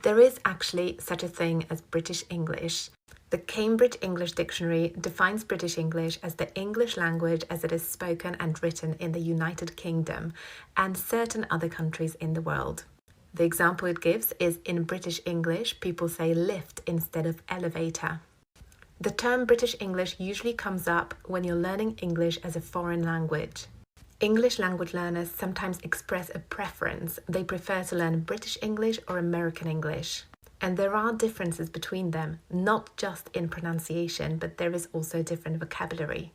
There is actually such a thing as British English. The Cambridge English Dictionary defines British English as the English language as it is spoken and written in the United Kingdom and certain other countries in the world. The example it gives is in British English, people say lift instead of elevator. The term British English usually comes up when you're learning English as a foreign language. English language learners sometimes express a preference. They prefer to learn British English or American English. And there are differences between them, not just in pronunciation, but there is also different vocabulary.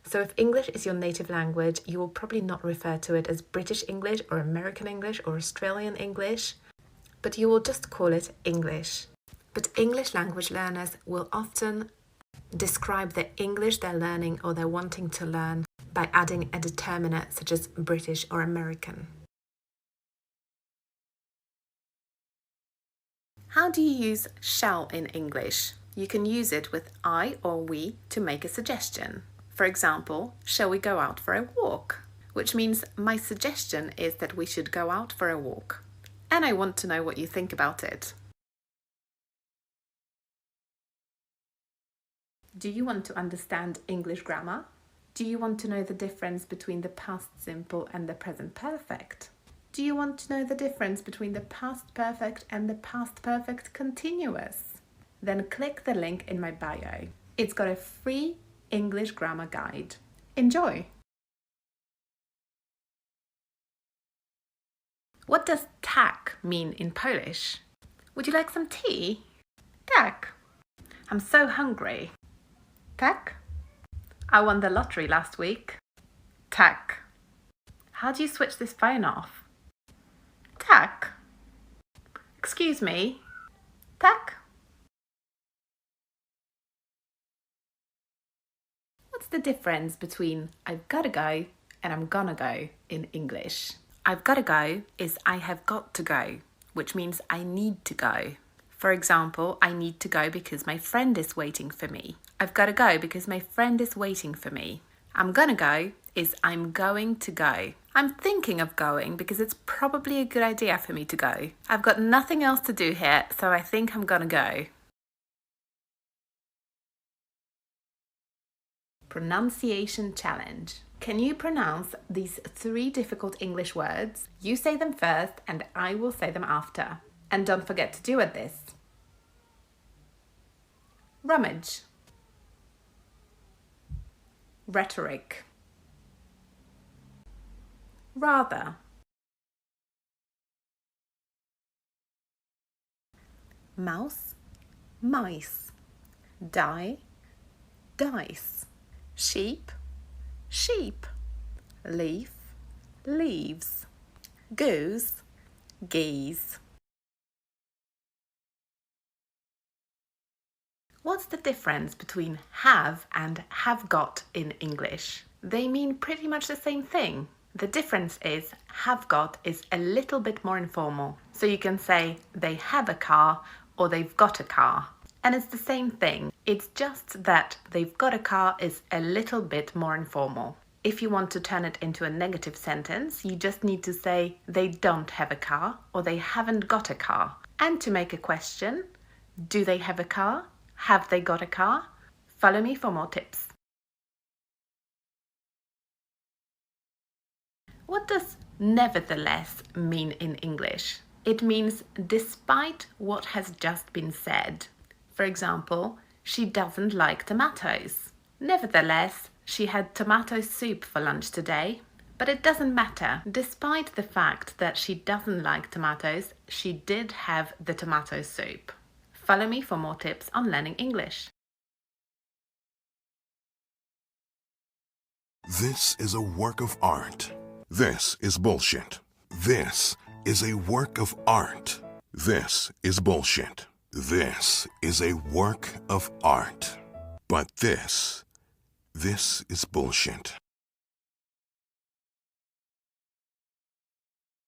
So if English is your native language, you will probably not refer to it as British English or American English or Australian English, but you will just call it English. But English language learners will often describe the English they're learning or they're wanting to learn by adding a determinant such as British or American. How do you use shall in English? You can use it with I or we to make a suggestion. For example, shall we go out for a walk? Which means my suggestion is that we should go out for a walk. And I want to know what you think about it. Do you want to understand English grammar? Do you want to know the difference between the past simple and the present perfect? Do you want to know the difference between the past perfect and the past perfect continuous? Then click the link in my bio. It's got a free English grammar guide. Enjoy! What does tak mean in Polish? Would you like some tea? Tak. I'm so hungry. Tak. I won the lottery last week. Tak. How do you switch this phone off? Tak. Excuse me. Tak. What's the difference between I've gotta go and I'm gonna go in English? I've gotta go is I have got to go, which means I need to go. For example, I need to go because my friend is waiting for me. I've gotta go because my friend is waiting for me. I'm gonna go is I'm going to go. I'm thinking of going because it's probably a good idea for me to go. I've got nothing else to do here, so I think I'm gonna go. Pronunciation challenge. Can you pronounce these 3 difficult English words? You say them first and I will say them after. And don't forget to do this. Rummage. Rhetoric. Rather. Mouse, mice. Die, dice. Sheep, sheep. Leaf, leaves. Goose, geese. What's the difference between have and have got in English? They mean pretty much the same thing. The difference is have got is a little bit more informal. So you can say they have a car or they've got a car. And it's the same thing. It's just that they've got a car is a little bit more informal. If you want to turn it into a negative sentence, you just need to say they don't have a car or they haven't got a car. And to make a question, do they have a car? Have they got a car? Follow me for more tips. What does nevertheless mean in English? It means despite what has just been said. For example, she doesn't like tomatoes. Nevertheless, she had tomato soup for lunch today. But it doesn't matter. Despite the fact that she doesn't like tomatoes, she did have the tomato soup. Follow me for more tips on learning English. This is a work of art. This is bullshit. This is a work of art. This is bullshit. This is a work of art. But this is bullshit.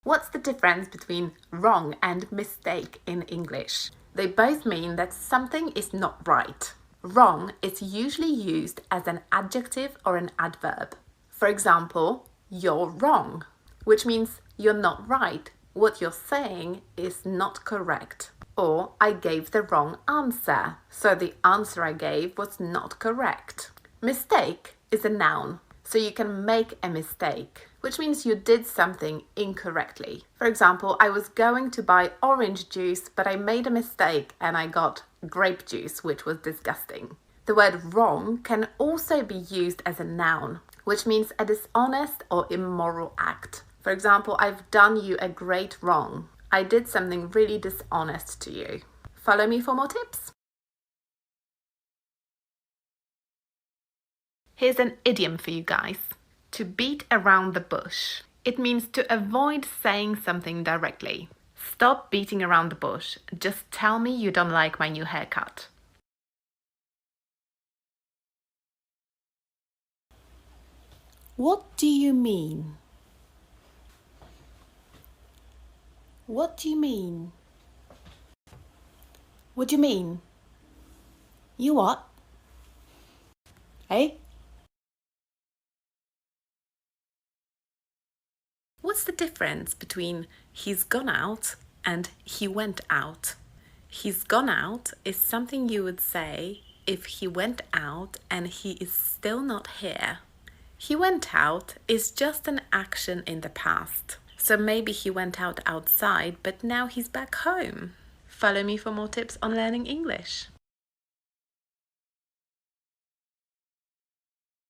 What's the difference between wrong and mistake in English? They both mean that something is not right. Wrong is usually used as an adjective or an adverb. For example, you're wrong, which means you're not right. What you're saying is not correct. Or I gave the wrong answer, so the answer I gave was not correct. Mistake is a noun, so you can make a mistake, which means you did something incorrectly. For example, I was going to buy orange juice, but I made a mistake and I got grape juice, which was disgusting. The word wrong can also be used as a noun, which means a dishonest or immoral act. For example, I've done you a great wrong. I did something really dishonest to you. Follow me for more tips. Here's an idiom for you guys. To beat around the bush. It means to avoid saying something directly. Stop beating around the bush. Just tell me you don't like my new haircut. What do you mean? What do you mean? What do you mean? You what? Eh? What's the difference between he's gone out and he went out? He's gone out is something you would say if he went out and he is still not here. He went out is just an action in the past. So maybe he went out outside, but now he's back home. Follow me for more tips on learning English.